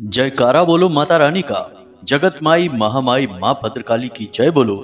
जयकारा बोलो माता रानी का। जगत माई महामाई माँ भद्रकाली की जय बोलो।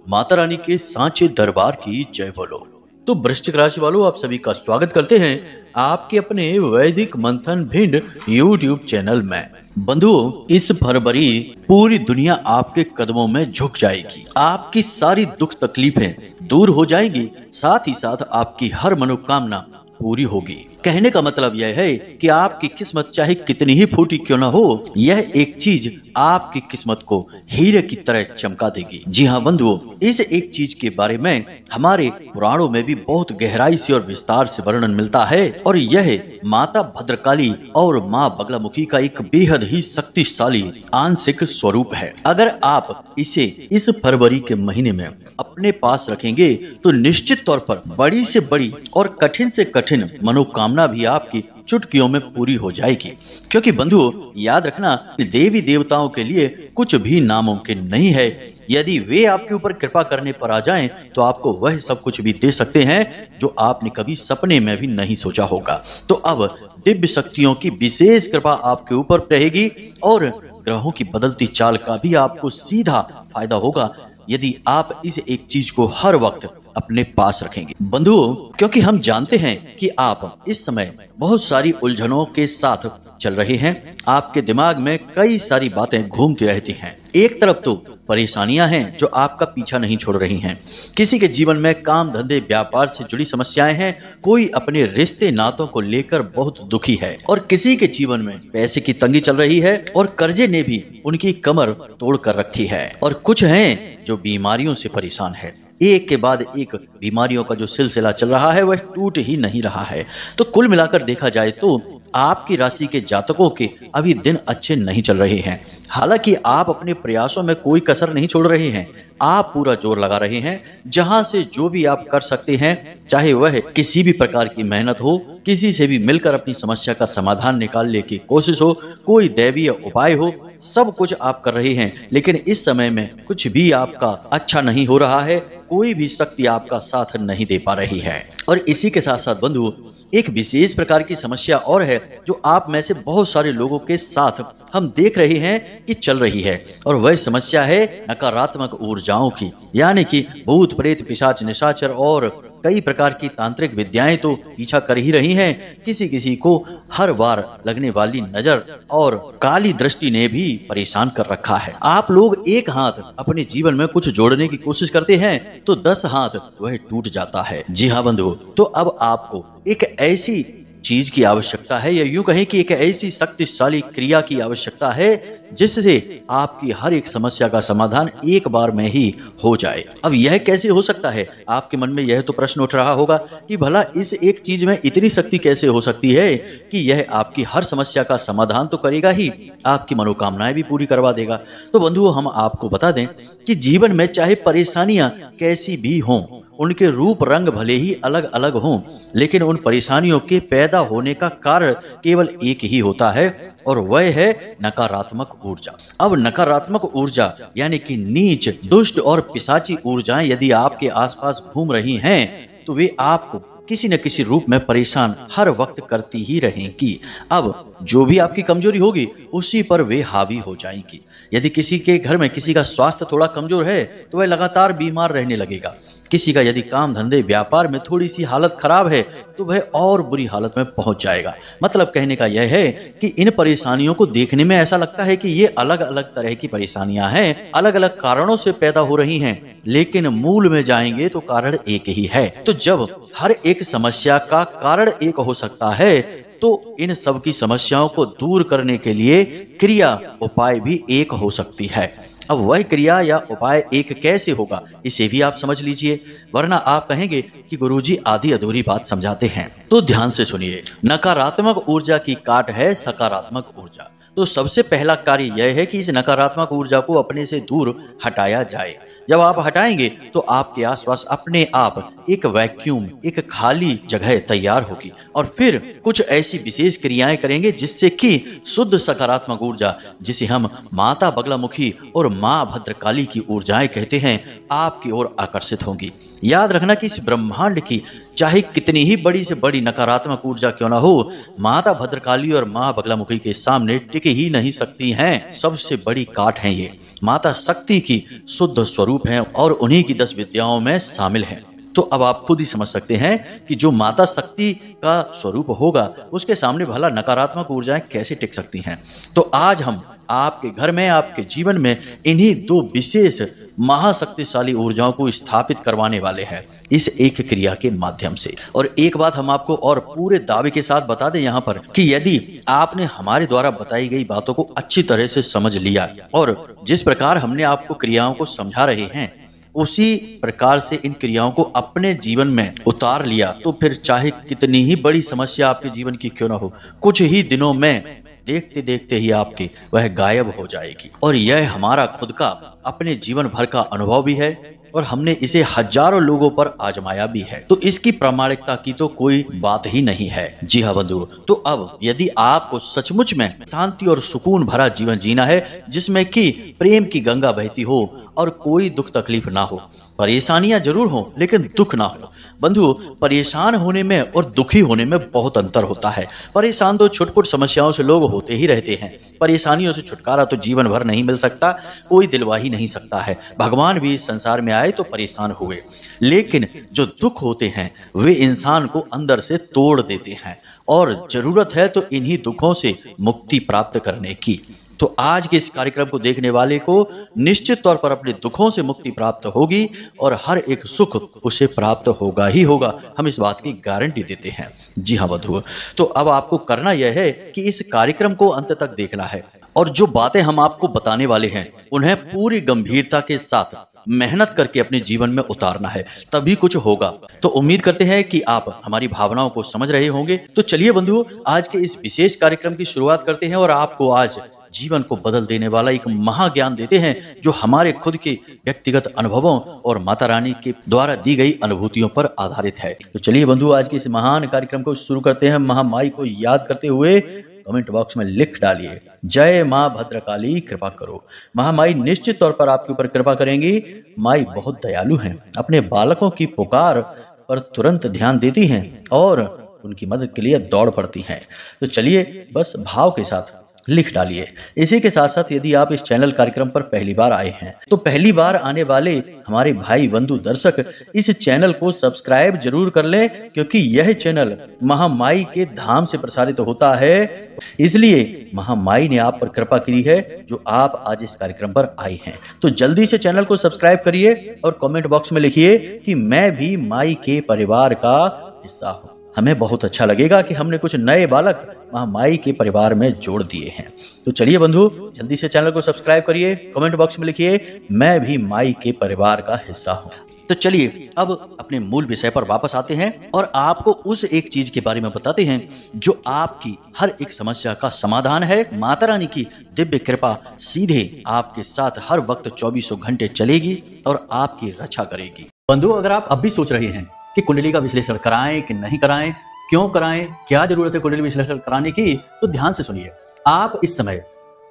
माता रानी के सांचे दरबार की जय बोलो। तो वृश्चिक राशि वालों, आप सभी का स्वागत करते हैं आपके अपने वैदिक मंथन भिंड YouTube चैनल में। बंधुओं, इस फरवरी पूरी दुनिया आपके कदमों में झुक जाएगी। आपकी सारी दुख तकलीफें दूर हो जाएंगी, साथ ही साथ आपकी हर मनोकामना पूरी होगी। कहने का मतलब यह है कि आपकी किस्मत चाहे कितनी ही फूटी क्यों न हो, यह एक चीज आपकी किस्मत को हीरे की तरह चमका देगी। जी हाँ बंधुओं, इस एक चीज के बारे में हमारे पुराणों में भी बहुत गहराई से और विस्तार से वर्णन मिलता है, और यह माता भद्रकाली और माँ बगलामुखी का एक बेहद ही शक्तिशाली आंशिक स्वरूप है। अगर आप इसे इस फरवरी के महीने में अपने पास रखेंगे तो निश्चित तौर पर बड़ी से बड़ी और कठिन से कठिन मनोकामना भी आपकी चुटकियों में पूरी हो जाएगी। क्योंकि बंधुओं, याद रखना, देवी देवताओं के लिए कुछ भी नामुमकिन नहीं है। यदि वे आपके ऊपर कृपा करने पर आ जाएं, तो आपको वह सब कुछ भी दे सकते हैं जो आपने कभी सपने में भी नहीं सोचा होगा। तो अब दिव्य शक्तियों की विशेष कृपा आपके ऊपर रहेगी, और ग्रहों की बदलती चाल का भी आपको सीधा फायदा होगा यदि आप इस एक चीज को हर वक्त अपने पास रखेंगे। बंधुओं, क्योंकि हम जानते हैं कि आप इस समय बहुत सारी उलझनों के साथ चल रहे हैं। आपके दिमाग में कई सारी बातें घूमती रहती हैं। एक तरफ तो परेशानियां हैं जो आपका पीछा नहीं छोड़ रही हैं। किसी के जीवन में काम धंधे व्यापार से जुड़ी समस्याएं हैं। कोई अपने रिश्ते नातों को लेकर बहुत दुखी है, और किसी के जीवन में पैसे की तंगी चल रही है और कर्जे ने भी उनकी कमर तोड़ कर रखी है। और कुछ हैं जो बीमारियों से परेशान है। एक के बाद एक बीमारियों का जो सिलसिला चल रहा है वह टूट ही नहीं रहा है। तो कुल मिलाकर देखा जाए तो आपकी राशि के जातकों के अभी दिन अच्छे नहीं चल रहे हैं। हालांकि आप अपने प्रयासों में कोई कसर नहीं छोड़ रहे हैं। आप पूरा जोर लगा रहे हैं। जहां से जो भी आप कर सकते हैं, चाहे वह किसी भी प्रकार की मेहनत हो, किसी से भी मिलकर अपनी समस्या का समाधान निकालने की कोशिश हो, कोई दैवीय उपाय हो, सब कुछ आप कर रहे हैं। लेकिन इस समय में कुछ भी आपका अच्छा नहीं हो रहा है। कोई भी शक्ति आपका साथ नहीं दे पा रही है। और इसी के साथ साथ बंधु, एक विशेष प्रकार की समस्या और है जो आप में से बहुत सारे लोगों के साथ हम देख रहे हैं कि चल रही है, और वह समस्या है नकारात्मक ऊर्जाओं की। यानी कि भूत प्रेत पिशाच निशाचर और कई प्रकार की तांत्रिक विद्याएं तो पीछा कर ही रही हैं। किसी किसी को हर बार लगने वाली नजर और काली दृष्टि ने भी परेशान कर रखा है। आप लोग एक हाथ अपने जीवन में कुछ जोड़ने की कोशिश करते हैं तो 10 हाथ वह टूट जाता है। जी हाँ बंधु, तो अब आपको एक ऐसी चीज की आवश्यकता है, या यूं कहें कि एक ऐसी शक्तिशाली क्रिया की आवश्यकता है जिससे आपकी हर एक समस्या का समाधान एक बार में ही हो जाए। अब यह कैसे हो सकता है? आपके मन में यह तो प्रश्न उठ रहा होगा कि भला इस एक चीज में इतनी शक्ति कैसे हो सकती है कि यह आपकी हर समस्या का समाधान तो करेगा ही, आपकी मनोकामनाएं भी पूरी करवा देगा। तो बंधुओं, हम आपको बता दें कि जीवन में चाहे परेशानियां कैसी भी हों, उनके रूप रंग भले ही अलग अलग हों, लेकिन उन परेशानियों के पैदा होने का कारण केवल एक ही होता है, और वह है नकारात्मक ऊर्जा। अब नकारात्मक ऊर्जा यानी कि नीच, दुष्ट और पिशाची ऊर्जाएं यदि आपके आसपास घूम रही हैं, तो वे आपको किसी न किसी रूप में परेशान हर वक्त करती ही रहेंगी। अब जो भी आपकी कमजोरी होगी उसी पर वे हावी हो जाएंगी। यदि किसी के घर में किसी का स्वास्थ्य थोड़ा कमजोर है तो वह लगातार बीमार रहने लगेगा। किसी का यदि काम धंधे व्यापार में थोड़ी सी हालत खराब है तो वह और बुरी हालत में पहुंच जाएगा। मतलब कहने का यह है कि इन परेशानियों को देखने में ऐसा लगता है कि ये अलग अलग तरह की परेशानियां हैं, अलग अलग कारणों से पैदा हो रही हैं, लेकिन मूल में जाएंगे तो कारण एक ही है। तो जब हर एक समस्या का कारण एक हो सकता है, तो इन सब की समस्याओं को दूर करने के लिए क्रिया उपाय भी एक हो सकती है। अब वह क्रिया या उपाय एक कैसे होगा, इसे भी आप समझ लीजिए, वरना आप कहेंगे कि गुरुजी आधी अधूरी बात समझाते हैं। तो ध्यान से सुनिए। नकारात्मक ऊर्जा की काट है सकारात्मक ऊर्जा। तो सबसे पहला कार्य यह है कि इस नकारात्मक ऊर्जा को अपने से दूर हटाया जाए। जब आप हटाएंगे तो आपके आसपास अपने आप एक वैक्यूम, एक खाली जगह तैयार होगी, और फिर कुछ ऐसी विशेष क्रियाएं करेंगे जिससे कि शुद्ध सकारात्मक ऊर्जा, जिसे हम माता बगलामुखी और माँ भद्रकाली की ऊर्जाएं कहते हैं, आपकी ओर आकर्षित होंगी। याद रखना कि इस ब्रह्मांड की चाहे कितनी ही बड़ी से बड़ी नकारात्मक ऊर्जा क्यों ना हो, माता भद्रकाली और मां बगलामुखी के सामने टिक ही नहीं सकती हैं। सबसे बड़ी काट है ये। माता शक्ति की शुद्ध स्वरूप है और उन्हीं की 10 विद्याओं में शामिल है। तो अब आप खुद ही समझ सकते हैं कि जो माता शक्ति का स्वरूप होगा उसके सामने भला नकारात्मक ऊर्जाएं कैसे टिक सकती हैं। तो आज हम आपके घर में, आपके जीवन में इन्हीं 2 विशेष महाशक्तिशाली ऊर्जाओं को स्थापित करवाने वाले हैं इस एक क्रिया के माध्यम से। और एक बात हम आपको और पूरे दावे के साथ बता दें यहाँ पर कि यदि आपने हमारे द्वारा बताई गई बातों को अच्छी तरह से समझ लिया और जिस प्रकार हमने आपको क्रियाओं को समझा रहे हैं उसी प्रकार से इन क्रियाओं को अपने जीवन में उतार लिया, तो फिर चाहे कितनी ही बड़ी समस्या आपके जीवन की क्यों ना हो, कुछ ही दिनों में देखते देखते ही आपकी वह गायब हो जाएगी। और यह हमारा खुद का अपने जीवन भर का अनुभव भी है और हमने इसे हजारों लोगों पर आजमाया भी है। तो इसकी प्रामाणिकता की तो कोई बात ही नहीं है। जी हाँ बंधुओं, तो अब यदि आपको सचमुच में शांति और सुकून भरा जीवन जीना है जिसमें कि प्रेम की गंगा बहती हो और कोई दुख तकलीफ ना हो, परेशानियां जरूर हो लेकिन दुख ना हो। बंधु, परेशान होने में और दुखी होने में बहुत अंतर होता है। परेशान तो छुटपुट समस्याओं से लोग होते ही रहते हैं। परेशानियों से छुटकारा तो जीवन भर नहीं मिल सकता, कोई दिलवा ही नहीं सकता है। भगवान भी इस संसार में आए तो परेशान हुए, लेकिन जो दुख होते हैं वे इंसान को अंदर से तोड़ देते हैं और जरूरत है तो इन्हीं दुखों से मुक्ति प्राप्त करने की। तो आज के इस कार्यक्रम को देखने वाले को निश्चित तौर पर अपने दुखों से मुक्ति प्राप्त होगी और हर एक सुख उसे प्राप्त होगा ही होगा। हम इस बात की गारंटी देते हैं। जी हाँ बंधुओं, तो अब आपको करना यह है कि इस कार्यक्रम को अंत तक देखना है और जो बातें हम आपको बताने वाले हैं उन्हें पूरी गंभीरता के साथ मेहनत करके अपने जीवन में उतारना है, तभी कुछ होगा। तो उम्मीद करते हैं कि आप हमारी भावनाओं को समझ रहे होंगे। तो चलिए बंधुओं, आज के इस विशेष कार्यक्रम की शुरुआत करते हैं और आपको आज जीवन को बदल देने वाला एक महाज्ञान देते हैं जो हमारे खुद के व्यक्तिगत अनुभवों और माता रानी के द्वारा दी गई अनुभूतियों पर आधारित है। तो चलिए बंधु, आज के इस महान कार्यक्रम को शुरू करते हैं। महामाई को याद करते हुए कमेंट बॉक्स में लिख डालिए, जय माँ भद्रकाली कृपा करो। महामाई निश्चित तौर पर आपके ऊपर कृपा करेंगी। माई बहुत दयालु हैं, अपने बालकों की पुकार पर तुरंत ध्यान देती हैं और उनकी मदद के लिए दौड़ पड़ती हैं। तो चलिए बस भाव के साथ लिख डालिए। इसी के साथ साथ यदि आप इस चैनल कार्यक्रम पर पहली बार आए हैं तो पहली बार आने वाले हमारे भाई बंधु दर्शक इस चैनल को सब्सक्राइब जरूर कर लें, क्योंकि यह चैनल महामाई के धाम से प्रसारित होता है। इसलिए महामाई ने आप पर कृपा की है जो आप आज इस कार्यक्रम पर आए हैं। तो जल्दी से चैनल को सब्सक्राइब करिए और कमेंट बॉक्स में लिखिए कि मैं भी माई के परिवार का हिस्सा हूँ। हमें बहुत अच्छा लगेगा कि हमने कुछ नए बालक महामाई के परिवार में जोड़ दिए हैं। तो चलिए बंधु, जल्दी से चैनल को सब्सक्राइब करिए, कमेंट बॉक्स में लिखिए मैं भी माई के परिवार का हिस्सा हूँ। तो चलिए अब अपने मूल विषय पर वापस आते हैं और आपको उस एक चीज के बारे में बताते हैं जो आपकी हर एक समस्या का समाधान है। माता रानी की दिव्य कृपा सीधे आपके साथ हर वक्त 24 घंटे चलेगी और आपकी रक्षा करेगी। बंधु, अगर आप अब भी सोच रहे हैं कि कुंडली का विश्लेषण कराएं कि नहीं कराएं, क्यों कराएं, क्या जरूरत है कुंडली विश्लेषण कराने की, तो ध्यान से सुनिए। आप इस समय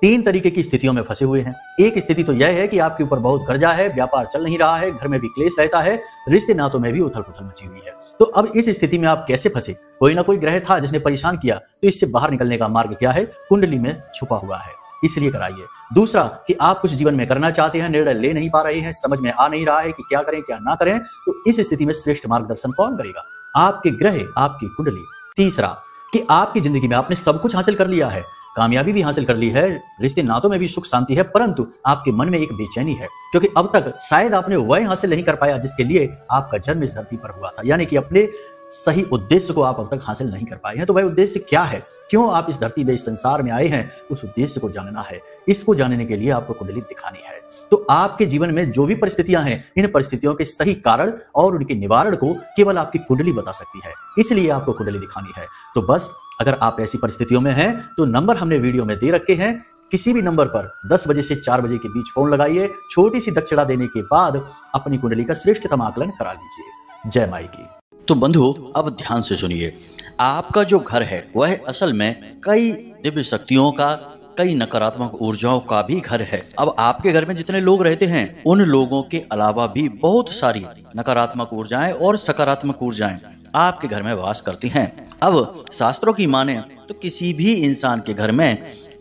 3 तरीके की स्थितियों में फंसे हुए हैं। एक स्थिति तो यह है कि आपके ऊपर बहुत कर्जा है, व्यापार चल नहीं रहा है, घर में भी क्लेश रहता है, रिश्ते नातों में भी उथल पुथल मची हुई है। तो अब इस स्थिति में आप कैसे फंसे? कोई ना कोई ग्रह था जिसने परेशान किया, तो इससे बाहर निकलने का मार्ग क्या है? कुंडली में छुपा हुआ है, इसलिए कराइए। दूसरा कि आप कुछ जीवन में करना चाहते हैं, निर्णय ले नहीं पा रहे हैं, समझ में आ नहीं रहा है कि क्या करें क्या ना करें, तो इस स्थिति में श्रेष्ठ मार्गदर्शन कौन करेगा? आपके ग्रह, आपकी कुंडली। तीसरा कि आपकी जिंदगी में आपने सब कुछ हासिल कर लिया है, कामयाबी भी हासिल कर ली है, रिश्ते नातों में भी सुख शांति है, परंतु आपके मन में एक बेचैनी है क्योंकि अब तक शायद आपने वह हासिल नहीं कर पाया जिसके लिए आपका जन्म इस धरती पर हुआ था। यानी कि अपने सही उद्देश्य को आप अब तक हासिल नहीं कर पाए हैं। तो वह उद्देश्य क्या है, क्यों आप इस धरती में, इस संसार में आए हैं, उस उद्देश्य को जानना है। इसको जानने के लिए आपको कुंडली दिखानी है। तो आपके जीवन में जो भी परिस्थितियां हैं, इन परिस्थितियों के सही कारण और उनके निवारण को केवल आपकी कुंडली बता सकती है, इसलिए आपको कुंडली दिखानी है। तो बस अगर आप ऐसी परिस्थितियों में हैं तो नंबर हमने वीडियो में दे रखे हैं, किसी भी नंबर पर 10 बजे से 4 बजे के बीच फोन लगाइए, छोटी सी दक्षिणा देने के बाद अपनी कुंडली का श्रेष्ठतम आकलन करा लीजिए। जय माई की। तो बंधु, अब ध्यान से सुनिए। आपका जो घर है वह असल में कई दिव्य शक्तियों का, कई नकारात्मक ऊर्जाओं का भी घर है। अब आपके घर में जितने लोग रहते हैं उन लोगों के अलावा भी बहुत सारी नकारात्मक ऊर्जाएं और सकारात्मक ऊर्जाएं आपके घर में वास करती हैं। अब शास्त्रों की माने तो किसी भी इंसान के घर में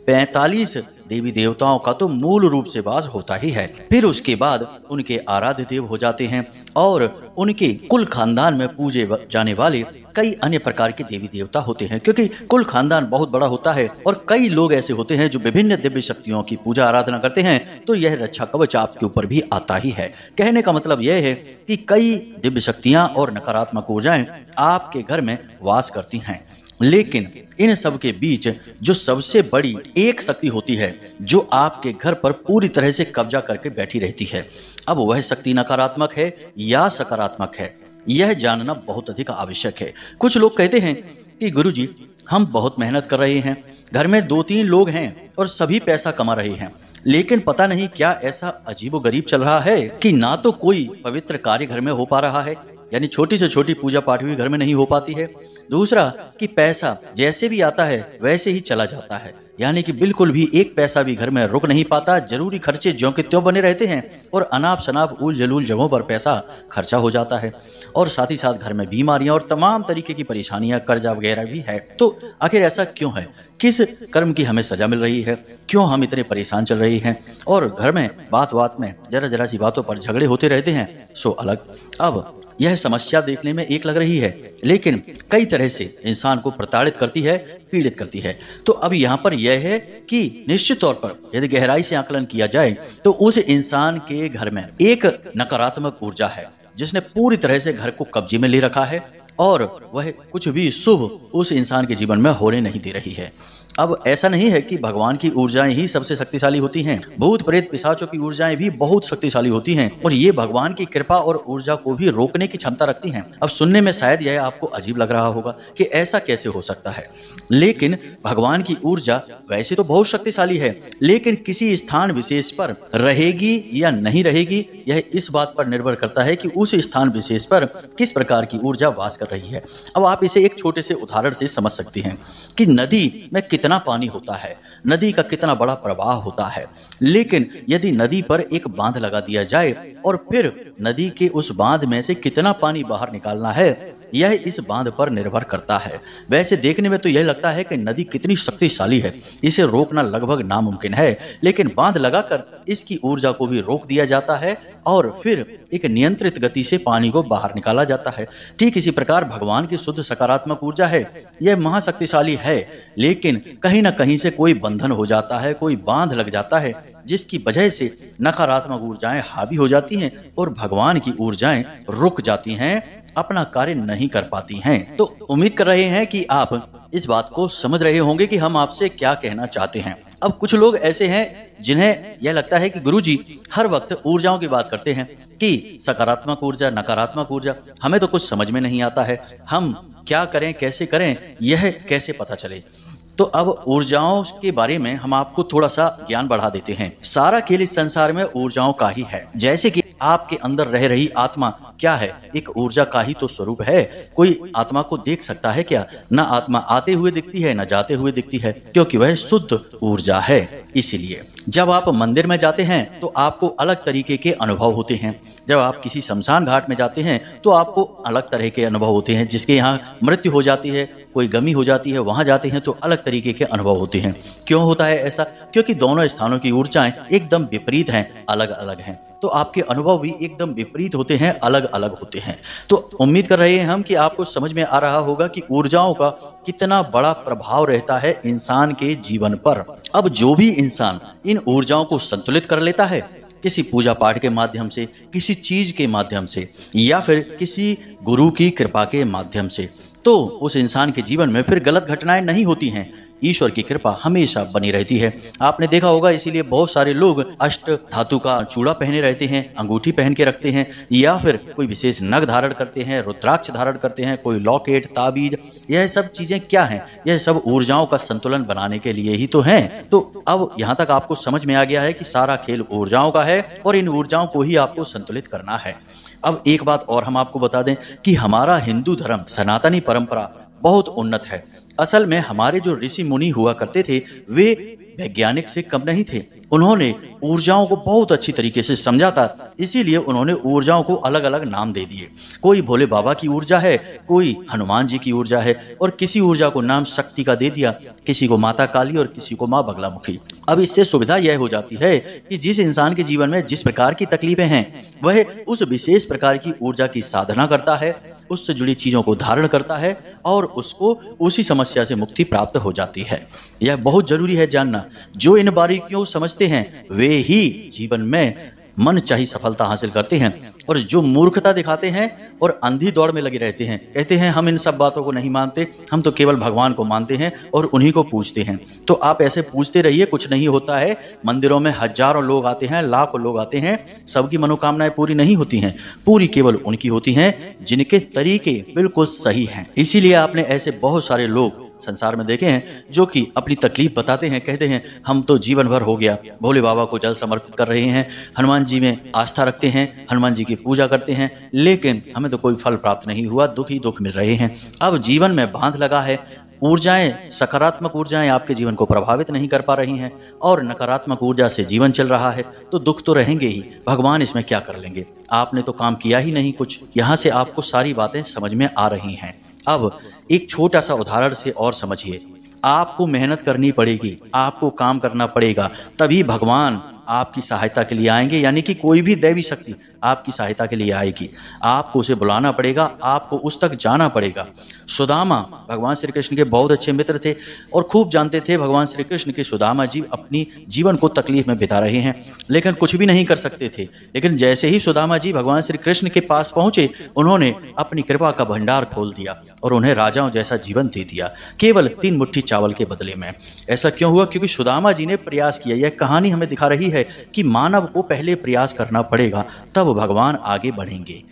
45 देवी देवताओं का तो मूल रूप से वास होता ही है। फिर उसके बाद उनके आराध्य देव हो जाते हैं और उनके कुल खानदान में पूजे जाने वाले कई अन्य प्रकार के देवी देवता होते हैं, क्योंकि कुल खानदान बहुत बड़ा होता है और कई लोग ऐसे होते हैं जो विभिन्न दिव्य शक्तियों की पूजा आराधना करते हैं, तो यह रक्षा कवच आपके ऊपर भी आता ही है। कहने का मतलब यह है कि कई दिव्य शक्तियां और नकारात्मक ऊर्जाएं आपके घर में वास करती हैं, लेकिन इन सब के बीच जो सबसे बड़ी एक शक्ति होती है जो आपके घर पर पूरी तरह से कब्जा करके बैठी रहती है, अब वह शक्ति नकारात्मक है या सकारात्मक है, यह जानना बहुत अधिक आवश्यक है। कुछ लोग कहते हैं कि गुरुजी, हम बहुत मेहनत कर रहे हैं, घर में 2-3 लोग हैं और सभी पैसा कमा रहे हैं, लेकिन पता नहीं क्या ऐसा अजीबोगरीब चल रहा है कि ना तो कोई पवित्र कार्य घर में हो पा रहा है, यानी छोटी से छोटी पूजा पाठ भी घर में नहीं हो पाती है। दूसरा कि पैसा जैसे भी आता है वैसे ही चला जाता है, यानी कि बिल्कुल भी एक पैसा भी घर में रुक नहीं पाता, जरूरी खर्चे ज्यों के त्यों बने रहते हैं और अनाप शनाप उल जलूल जगहों पर पैसा खर्चा हो जाता है, और साथ ही साथ घर में बीमारियां और तमाम तरीके की परेशानियां, कर्जा वगैरह भी है। तो आखिर ऐसा क्यों है? किस कर्म की हमें सजा मिल रही है? क्यों हम इतने परेशान चल रहे हैं और घर में बात बात में जरा जरा सी बातों पर झगड़े होते रहते हैं? सो अलग। अब यह समस्या देखने में एक लग रही है, लेकिन कई तरह से इंसान को प्रताड़ित करती है, पीड़ित करती है। तो अब यहाँ पर यह है कि निश्चित तौर पर यदि गहराई से आकलन किया जाए तो उस इंसान के घर में एक नकारात्मक ऊर्जा है जिसने पूरी तरह से घर को कब्जे में ले रखा है और वह कुछ भी शुभ उस इंसान के जीवन में होने नहीं दे रही है। अब ऐसा नहीं है कि भगवान की ऊर्जाएं ही सबसे शक्तिशाली होती हैं, भूत प्रेत पिशाचों की ऊर्जाएं भी बहुत शक्तिशाली होती हैं और ये भगवान की कृपा और ऊर्जा को भी रोकने की क्षमता रखती हैं। अब सुनने में शायद यह आपको अजीब लग रहा होगा कि ऐसा कैसे हो सकता है, लेकिन भगवान की ऊर्जा वैसे तो बहुत शक्तिशाली है, लेकिन किसी स्थान विशेष पर रहेगी या नहीं रहेगी यह इस बात पर निर्भर करता है कि उस स्थान विशेष पर किस प्रकार की ऊर्जा वास कर रही है। अब आप इसे एक छोटे से उदाहरण से समझ सकते हैं कि नदी में कितना पानी होता है, नदी का कितना बड़ा प्रवाह होता है, लेकिन यदि नदी पर एक बांध लगा दिया जाए और फिर नदी के उस बांध में से कितना पानी बाहर निकालना है यह इस बांध पर निर्भर करता है। वैसे देखने में तो यह लगता है कि नदी कितनी शक्तिशाली है, इसे रोकना लगभग नामुमकिन है, लेकिन बांध लगाकर इसकी ऊर्जा को भी रोक दिया जाता है और फिर एक नियंत्रित गति से पानी को बाहर निकाला जाता है। ठीक इसी प्रकार भगवान की शुद्ध सकारात्मक ऊर्जा है, यह महाशक्तिशाली है, लेकिन कहीं ना कहीं से कोई बंधन हो जाता है, कोई बांध लग जाता है जिसकी वजह से नकारात्मक ऊर्जाएं हावी हो जाती हैं और भगवान की ऊर्जाएं रुक जाती हैं, अपना कार्य नहीं कर पाती हैं। तो उम्मीद कर रहे हैं कि आप इस बात को समझ रहे होंगे कि हम आपसे क्या कहना चाहते हैं। अब कुछ लोग ऐसे हैं जिन्हें यह लगता है कि गुरुजी हर वक्त ऊर्जाओं की बात करते हैं कि सकारात्मक ऊर्जा, नकारात्मक ऊर्जा, हमें तो कुछ समझ में नहीं आता है, हम क्या करें, कैसे करें, यह कैसे पता चले। तो अब ऊर्जाओं के बारे में हम आपको थोड़ा सा ज्ञान बढ़ा देते हैं। सारा खेल इस संसार में ऊर्जाओं का ही है। जैसे कि आपके अंदर रह रही आत्मा क्या है? एक ऊर्जा का ही तो स्वरूप है। कोई आत्मा को देख सकता है क्या? ना आत्मा आते हुए दिखती है, ना जाते हुए दिखती है, क्योंकि वह शुद्ध ऊर्जा है। इसीलिए जब आप मंदिर में जाते हैं तो आपको अलग तरीके के अनुभव होते हैं। जब आप किसी शमशान घाट में जाते हैं तो आपको अलग तरह के अनुभव होते हैं। जिसके यहाँ मृत्यु हो जाती है, कोई गमी हो जाती है, वहां जाते हैं तो अलग तरीके के अनुभव होते हैं। क्यों होता है ऐसा? क्योंकि दोनों स्थानों की ऊर्जाएं एकदम विपरीत हैं, अलग अलग हैं, तो आपके अनुभव भी एकदम विपरीत होते हैं, अलग अलग होते हैं। तो उम्मीद कर रहे हैं हम कि आपको समझ में आ रहा होगा कि ऊर्जाओं का कितना बड़ा प्रभाव रहता है इंसान के जीवन पर। अब जो भी इंसान इन ऊर्जाओं को संतुलित कर लेता है, किसी पूजा पाठ के माध्यम से, किसी चीज के माध्यम से, या फिर किसी गुरु की कृपा के माध्यम से, तो उस इंसान के जीवन में फिर गलत घटनाएं नहीं होती हैं। ईश्वर की कृपा हमेशा बनी रहती है। आपने देखा होगा, इसीलिए बहुत सारे लोग अष्ट धातु का चूड़ा पहने रहते हैं, अंगूठी पहन के रखते हैं, या फिर कोई विशेष नग धारण करते हैं, रुद्राक्ष धारण करते हैं, कोई लॉकेट, ताबीज। यह सब चीजें क्या हैं? यह सब ऊर्जाओं का संतुलन बनाने के लिए ही तो हैं। तो अब यहाँ तक आपको समझ में आ गया है कि सारा खेल ऊर्जाओं का है और इन ऊर्जाओं को ही आपको संतुलित करना है। अब एक बात और हम आपको बता दें कि हमारा हिंदू धर्म, सनातनी परंपरा बहुत उन्नत है। असल में हमारे जो ऋषि मुनि हुआ करते थे वे वैज्ञानिक से कम नहीं थे। उन्होंने ऊर्जाओं को बहुत अच्छी तरीके से समझा था, इसीलिए उन्होंने ऊर्जाओं को अलग अलग नाम दे दिए। कोई भोले बाबा की ऊर्जा है, कोई हनुमान जी की ऊर्जा है, और किसी ऊर्जा को नाम शक्ति का दे दिया, किसी को माता काली और किसी को माँ बगलामुखी। अब इससे सुविधा यह हो जाती है कि जिस इंसान के जीवन में जिस प्रकार की तकलीफें हैं, वह उस विशेष प्रकार की ऊर्जा की साधना करता है, उससे जुड़ी चीजों को धारण करता है और उसको उसी समस्या से मुक्ति प्राप्त हो जाती है। यह बहुत जरूरी है जानना। जो इन बारीकियों को समझते हैं वे ही जीवन में मन चाही सफलता हासिल करते हैं, और जो मूर्खता दिखाते हैं और अंधी दौड़ में लगे रहते हैं, कहते हैं हम इन सब बातों को नहीं मानते, हम तो केवल भगवान को मानते हैं और उन्हीं को पूजते हैं। तो आप ऐसे पूजते रहिए, कुछ नहीं होता है। मंदिरों में हजारों लोग आते हैं, लाखों लोग आते हैं, सबकी मनोकामनाएं पूरी नहीं होती हैं। पूरी केवल उनकी होती हैं जिनके तरीके बिल्कुल सही हैं। इसीलिए आपने ऐसे बहुत सारे लोग संसार में देखे हैं जो कि अपनी तकलीफ बताते हैं, कहते हैं हम तो जीवन भर हो गया भोले बाबा को जल समर्पित कर रहे हैं, हनुमान जी में आस्था रखते हैं, हनुमान जी की पूजा करते हैं, लेकिन हमें तो कोई फल प्राप्त नहीं हुआ, दुख ही दुख मिल रहे हैं। अब जीवन में बांध लगा है, ऊर्जाएं, सकारात्मक ऊर्जाएं आपके जीवन को प्रभावित नहीं कर पा रही हैं और नकारात्मक ऊर्जा से जीवन चल रहा है, तो दुख तो रहेंगे ही। भगवान इसमें क्या कर लेंगे? आपने तो काम किया ही नहीं कुछ। यहाँ से आपको सारी बातें समझ में आ रही हैं। अब एक छोटा सा उदाहरण से और समझिए। आपको मेहनत करनी पड़ेगी, आपको काम करना पड़ेगा, तभी भगवान आपकी सहायता के लिए आएंगे, यानी कि कोई भी दैवी शक्ति आपकी सहायता के लिए आएगी। आपको उसे बुलाना पड़ेगा, आपको उस तक जाना पड़ेगा। सुदामा भगवान श्री कृष्ण के बहुत अच्छे मित्र थे और खूब जानते थे भगवान श्री कृष्ण के सुदामा जी अपनी जीवन को तकलीफ में बिता रहे हैं, लेकिन कुछ भी नहीं कर सकते थे। लेकिन जैसे ही सुदामा जी भगवान श्री कृष्ण के पास पहुंचे, उन्होंने अपनी कृपा का भंडार खोल दिया और उन्हें राजाओं जैसा जीवन दे दिया, केवल 3 मुट्ठी चावल के बदले में। ऐसा क्यों हुआ? क्योंकि सुदामा जी ने प्रयास किया। यह कहानी हमें दिखा रही है कि मानव को पहले प्रयास करना पड़ेगा, तब भगवान आगे बढ़ेंगे।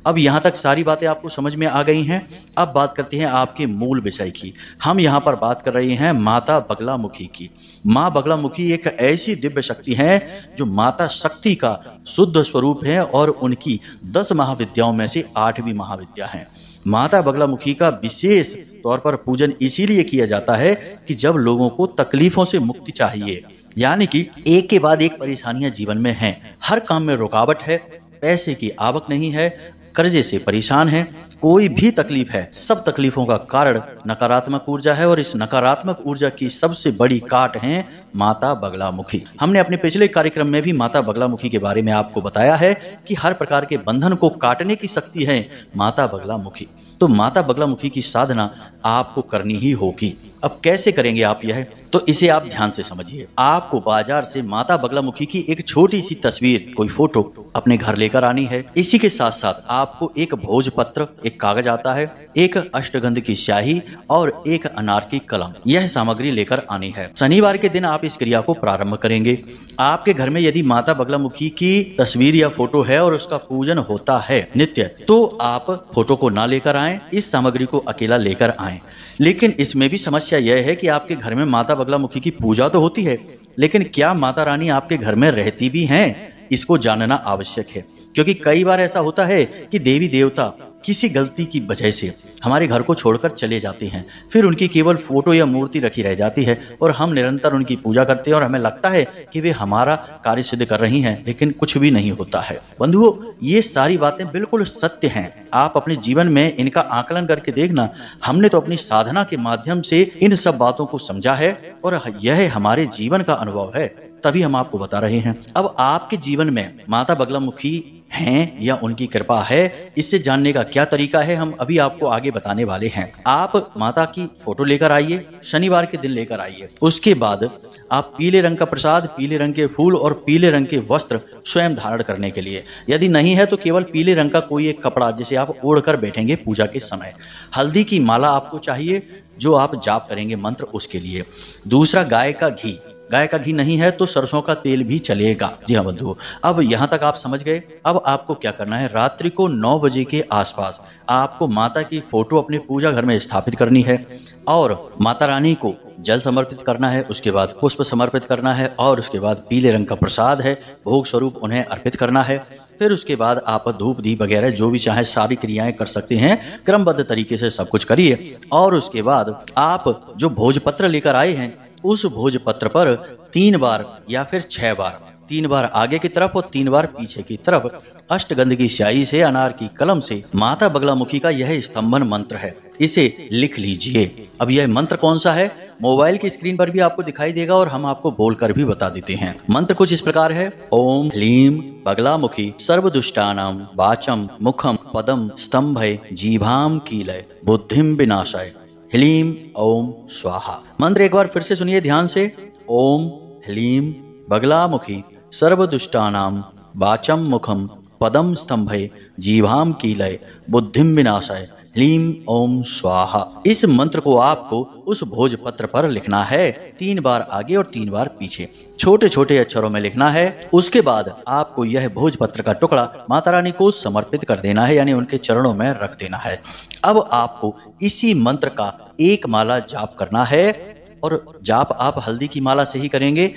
अब यहाँ तक सारी बातें आपको समझ में आ गई हैं। अब बात करते हैं आपके मूल विषय की। हम यहाँ पर बात कर रहे हैं माता बगलामुखी की। माँ बगलामुखी एक ऐसी दिव्य शक्ति है जो माता शक्ति का शुद्ध स्वरूप है और उनकी 10 महाविद्याओं में से 8वीं महाविद्या है। माता बगलामुखी का विशेष तौर पर पूजन इसीलिए किया जाता है कि जब लोगों को तकलीफों से मुक्ति चाहिए, यानी कि एक के बाद एक परेशानियां जीवन में हैं, हर काम में रुकावट है, पैसे की आवक नहीं है, कर्जे से परेशान है, कोई भी तकलीफ है, सब तकलीफों का कारण नकारात्मक ऊर्जा है और इस नकारात्मक ऊर्जा की सबसे बड़ी काट है माता बगलामुखी। हमने अपने पिछले कार्यक्रम में भी माता बगलामुखी के बारे में आपको बताया है कि हर प्रकार के बंधन को काटने की शक्ति है माता बगलामुखी। तो माता बगलामुखी की साधना आपको करनी ही होगी। अब कैसे करेंगे आप यह? तो इसे आप ध्यान से समझिए। आपको बाजार से माता बगलामुखी की एक छोटी सी तस्वीर, कोई फोटो अपने घर लेकर आनी है। इसी के साथ साथ आपको एक भोजपत्र, एक कागज आता है, एक अष्टगंध की स्याही और एक अनार की कलम, यह सामग्री लेकर आनी है। शनिवार के दिन आप इस क्रिया को प्रारंभ करेंगे। आपके घर में यदि माता बगलामुखी की तस्वीर या फोटो है और उसका पूजन होता है नित्य, तो आप फोटो को ना लेकर आएं, इस सामग्री को अकेला लेकर आएं। लेकिन इसमें भी समस्या यह है कि आपके घर में माता बगलामुखी की पूजा तो होती है, लेकिन क्या माता रानी आपके घर में रहती भी हैं? इसको जानना आवश्यक है, क्योंकि कई बार ऐसा होता है कि देवी देवता किसी गलती की वजह से हमारे घर को छोड़कर चले जाते हैं, फिर उनकी केवल फोटो या मूर्ति रखी रह जाती है और हम निरंतर उनकी पूजा करते हैं और हमें लगता है कि वे हमारा कार्य सिद्ध कर रही हैं, लेकिन कुछ भी नहीं होता है। बंधुओं, ये सारी बातें बिल्कुल सत्य हैं। आप अपने जीवन में इनका आकलन करके देखना। हमने तो अपनी साधना के माध्यम से इन सब बातों को समझा है और यह हमारे जीवन का अनुभव है, तभी हम आपको बता रहे हैं। अब आपके जीवन में माता बगलामुखी हैं या उनकी कृपा है, इससे जानने का क्या तरीका है, हम अभी आपको आगे बताने वाले हैं। आप माता की फोटो लेकर आइए, शनिवार के दिन लेकर आइए। उसके बाद आप पीले रंग का प्रसाद, पीले रंग के फूल और पीले रंग के वस्त्र स्वयं धारण करने के लिए, यदि नहीं है तो केवल पीले रंग का कोई एक कपड़ा जिसे आप ओढ़कर बैठेंगे पूजा के समय। हल्दी की माला आपको चाहिए जो आप जाप करेंगे मंत्र, उसके लिए। दूसरा, गाय का घी। गाय का घी नहीं है तो सरसों का तेल भी चलेगा। जी हाँ बंधुओं, अब यहाँ तक आप समझ गए। अब आपको क्या करना है, रात्रि को 9 बजे के आसपास आपको माता की फोटो अपने पूजा घर में स्थापित करनी है और माता रानी को जल समर्पित करना है, उसके बाद पुष्प समर्पित करना है और उसके बाद पीले रंग का प्रसाद है भोग स्वरूप उन्हें अर्पित करना है। फिर उसके बाद आप धूप दीप वगैरह जो भी चाहे सारी क्रियाएं कर सकते हैं, क्रमबद्ध तरीके से सब कुछ करिए। और उसके बाद आप जो भोजपत्र लेकर आए हैं, उस भोजपत्र पर 3 बार या फिर 6 बार, 3 बार आगे की तरफ और 3 बार पीछे की तरफ अष्टगंध की स्याही से, अनार की कलम से माता बगलामुखी का यह स्तंभन मंत्र है, इसे लिख लीजिए। अब यह मंत्र कौन सा है, मोबाइल की स्क्रीन पर भी आपको दिखाई देगा और हम आपको बोलकर भी बता देते हैं। मंत्र कुछ इस प्रकार है, ओम ह्लीम बगलामुखी सर्वदुष्टानाम वाचम मुखम पदम स्तंभय जीभाम कीलय बुद्धिम विनाशाय ह्लीम ओम स्वाहा। मंत्र एक बार फिर से सुनिए ध्यान से, ओम ह्लीम बगलामुखी सर्वदुष्टानाम वाचम मुखम पदम स्तंभय जीभाम कीलय बुद्धिम विनाशाय ह्लीम ओम स्वाहा। इस मंत्र को आपको उस भोजपत्र पर लिखना है, 3 बार आगे और 3 बार पीछे, छोटे छोटे अक्षरों में लिखना है। उसके बाद आपको यह भोजपत्र का टुकड़ा माता रानी को समर्पित कर देना है, यानी उनके चरणों में रख देना है। अब आपको इसी मंत्र का एक माला जाप करना है, और जाप आप हल्दी की माला से ही करेंगे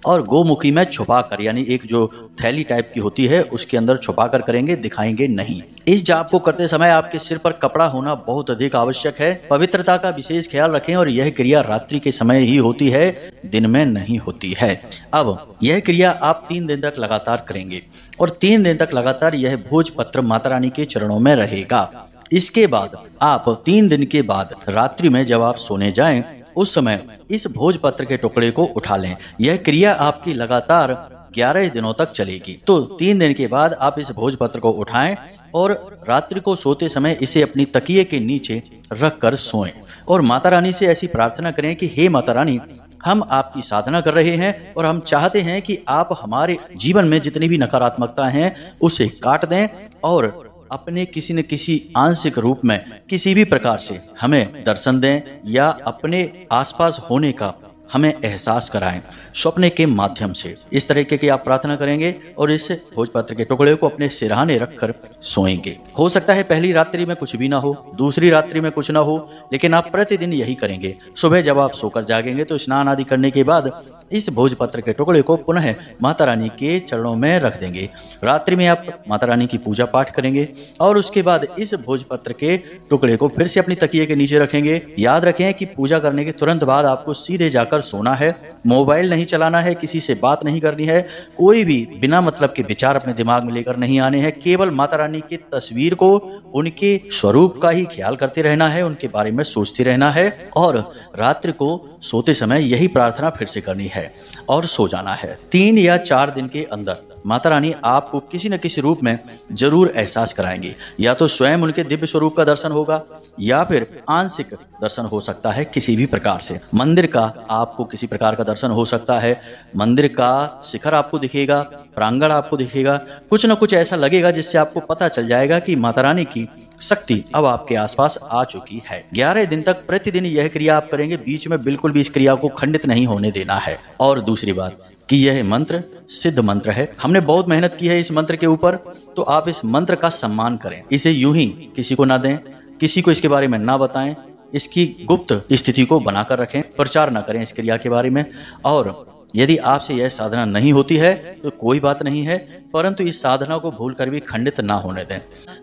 और गोमुखी में छुपा कर, यानी एक जो थैली टाइप की होती है उसके अंदर छुपा कर करेंगे, दिखाएंगे नहीं। इस जाप को करते समय आपके सिर पर कपड़ा होना बहुत अधिक आवश्यक है। पवित्रता का विशेष ख्याल रखें और यह क्रिया रात्रि के समय ही होती है, दिन में नहीं होती है। अब यह क्रिया आप 3 दिन तक लगातार करेंगे और 3 दिन तक लगातार यह भोजपत्र माता रानी के चरणों में रहेगा। इसके बाद आप 3 दिन के बाद रात्रि में जब आप सोने जाएं, उस समय इस भोजपत्र के टुकड़े को उठा लें। यह क्रिया आपकी लगातार 11 दिनों तक चलेगी। तो 3 दिन के बाद आप इस भोजपत्र को उठाएं और रात्रि को सोते समय इसे अपनी तकिए के नीचे रख कर सोएं और माता रानी से ऐसी प्रार्थना करें कि हे माता रानी, हम आपकी साधना कर रहे हैं और हम चाहते हैं कि आप हमारे जीवन में जितनी भी नकारात्मकता हैं उसे काट दें और अपने किसी न किसी आंशिक रूप में किसी भी प्रकार से हमें दर्शन दें या अपने आसपास होने का हमें एहसास कराएं स्वप्न के माध्यम से। इस तरीके की आप प्रार्थना करेंगे और इस भोजपत्र के टुकड़े को अपने सिरहाने रखकर सोएंगे। हो सकता है पहली रात्रि में कुछ भी ना हो, दूसरी रात्रि में कुछ ना हो, लेकिन आप प्रतिदिन यही करेंगे। सुबह जब आप सोकर जागेंगे तो स्नान आदि करने के बाद इस भोजपत्र के टुकड़े को पुनः माता रानी के चरणों में रख देंगे। रात्रि में आप माता रानी की पूजा पाठ करेंगे और उसके बाद इस भोजपत्र के टुकड़े को फिर से अपनी तकिए के नीचे रखेंगे। याद रखें कि पूजा करने के तुरंत बाद आपको सीधे जाकर सोना है, मोबाइल नहीं चलाना है, किसी से बात नहीं करनी है, कोई भी बिना मतलब के विचार अपने दिमाग में लेकर नहीं आने हैं। केवल माता रानी की तस्वीर को, उनके स्वरूप का ही ख्याल करते रहना है, उनके बारे में सोचते रहना है और रात्रि को सोते समय यही प्रार्थना फिर से करनी है और सो जाना है। 3 या 4 दिन के अंदर माता रानी आपको किसी न किसी रूप में जरूर एहसास कराएंगे। या तो स्वयं उनके दिव्य स्वरूप का दर्शन होगा या फिर आंशिक दर्शन हो सकता है किसी भी प्रकार से। मंदिर का आपको किसी प्रकार का दर्शन हो सकता है, मंदिर का शिखर आपको दिखेगा, प्रांगण आपको दिखेगा, कुछ न कुछ ऐसा लगेगा जिससे आपको पता चल जाएगा कि माता रानी की शक्ति अब आपके आसपास आ चुकी है। 11 दिन तक प्रतिदिन यह क्रिया आप करेंगे, बीच में बिल्कुल भी इस क्रिया को खंडित नहीं होने देना है। और दूसरी बात कि यह मंत्र सिद्ध मंत्र है, हमने बहुत मेहनत की है इस मंत्र के ऊपर, तो आप इस मंत्र का सम्मान करें। इसे यूं ही किसी को ना दें, किसी को इसके बारे में ना बताएं, इसकी गुप्त स्थिति को बनाकर रखें, प्रचार ना करें इस क्रिया के बारे में। और यदि आपसे यह साधना नहीं होती है तो कोई बात नहीं है, परंतु इस साधना को भूलकर भी खंडित ना होने दें।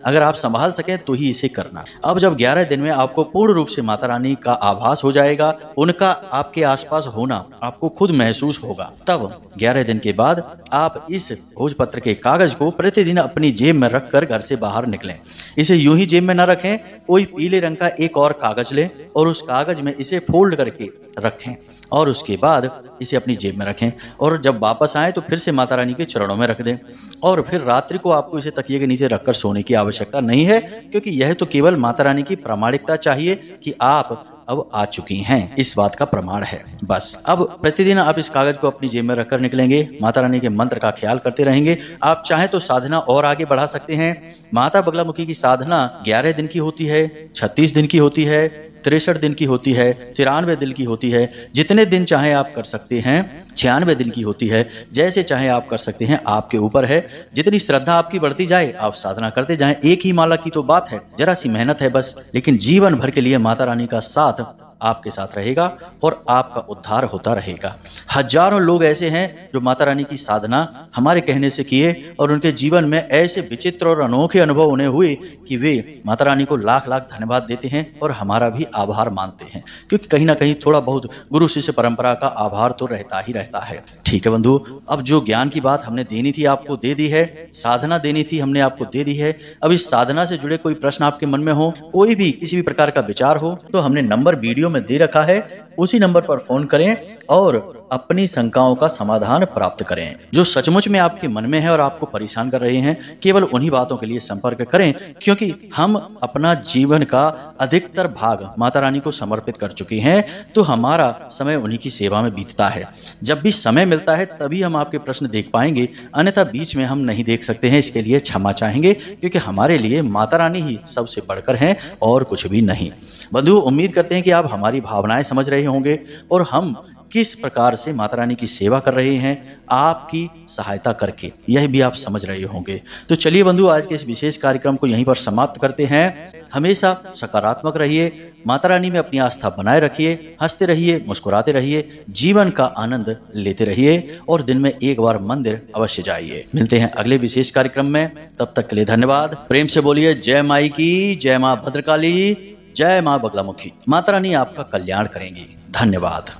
अगर आप संभाल सकें तो ही इसे करना। अब जब 11 दिन में आपको पूर्ण रूप से माता रानी का आभास हो जाएगा, उनका आपके आसपास होना आपको खुद महसूस होगा, तब 11 दिन के बाद आप इस भोजपत्र के कागज को प्रतिदिन अपनी जेब में रखकर घर से बाहर निकलें। इसे यूं ही जेब में न रखें, कोई पीले रंग का एक और कागज लें और उस कागज में इसे फोल्ड करके रखें और उसके बाद इसे अपनी जेब में रखें और जब वापस आए तो फिर से माता रानी के चरणों में रख दें। और फिर रात्रि को आपको इसे तकिए के नीचे रखकर सोने की आवश्यकता नहीं है, क्योंकि यह तो केवल माता रानी की प्रामाणिकता चाहिए कि आप अब आ चुकी हैं, इस बात का प्रमाण है बस। अब प्रतिदिन आप इस कागज को अपनी जेब में रखकर निकलेंगे, माता रानी के मंत्र का ख्याल करते रहेंगे। आप चाहें तो साधना और आगे बढ़ा सकते हैं। माता बगलामुखी की साधना 11 दिन की होती है, 36 दिन की होती है, 63 दिन की होती है, 93 दिन की होती है, जितने दिन चाहे आप कर सकते हैं। 96 दिन की होती है, जैसे चाहे आप कर सकते हैं, आपके ऊपर है। जितनी श्रद्धा आपकी बढ़ती जाए आप साधना करते जाएं। एक ही माला की तो बात है, जरा सी मेहनत है बस, लेकिन जीवन भर के लिए माता रानी का साथ आपके साथ रहेगा और आपका उद्धार होता रहेगा। हजारों लोग ऐसे हैं जो माता रानी की साधना हमारे कहने से किए और उनके जीवन में ऐसे विचित्र और अनोखे अनुभव उन्हें हुए कि वे माता रानी को लाख लाख धन्यवाद देते हैं और हमारा भी आभार मानते हैं, क्योंकि कहीं ना कहीं थोड़ा बहुत गुरु शिष्य परंपरा का आभार तो रहता ही रहता है। ठीक है बंधु, अब जो ज्ञान की बात हमने देनी थी आपको दे दी है, साधना देनी थी हमने आपको दे दी है। अब इस साधना से जुड़े कोई प्रश्न आपके मन में हो, कोई भी किसी भी प्रकार का विचार हो, तो हमने नंबर वीडियो में दे रखा है, उसी नंबर पर फोन करें और अपनी शंकाओं का समाधान प्राप्त करें। जो सचमुच में आपके मन में है और आपको परेशान कर रहे हैं, केवल उन्हीं बातों के लिए संपर्क करें, क्योंकि हम अपना जीवन का अधिकतर भाग माता रानी को समर्पित कर चुके हैं, तो हमारा समय उन्हीं की सेवा में बीतता है। जब भी समय मिलता है तभी हम आपके प्रश्न देख पाएंगे, अन्यथा बीच में हम नहीं देख सकते हैं। इसके लिए क्षमा चाहेंगे, क्योंकि हमारे लिए माता रानी ही सबसे बढ़कर हैं और कुछ भी नहीं। बंधु, उम्मीद करते हैं कि आप हमारी भावनाएं समझ रहे होंगे और हम किस प्रकार से माता रानी की सेवा कर रहे हैं आपकी सहायता करके, यह भी आप समझ रहे होंगे। तो चलिए बंधु, आज के इस विशेष कार्यक्रम को यहीं पर समाप्त करते हैं। हमेशा सकारात्मक रहिए, माता रानी में अपनी आस्था बनाए रखिए, हंसते रहिए, मुस्कुराते रहिए, जीवन का आनंद लेते रहिए और दिन में एक बार मंदिर अवश्य जाइए। मिलते हैं अगले विशेष कार्यक्रम में, तब तक के लिए धन्यवाद। प्रेम से बोलिए जय माई की, जय मां भद्रकाली, जय मां बगलामुखी। माता रानी आपका कल्याण करेंगी। धन्यवाद।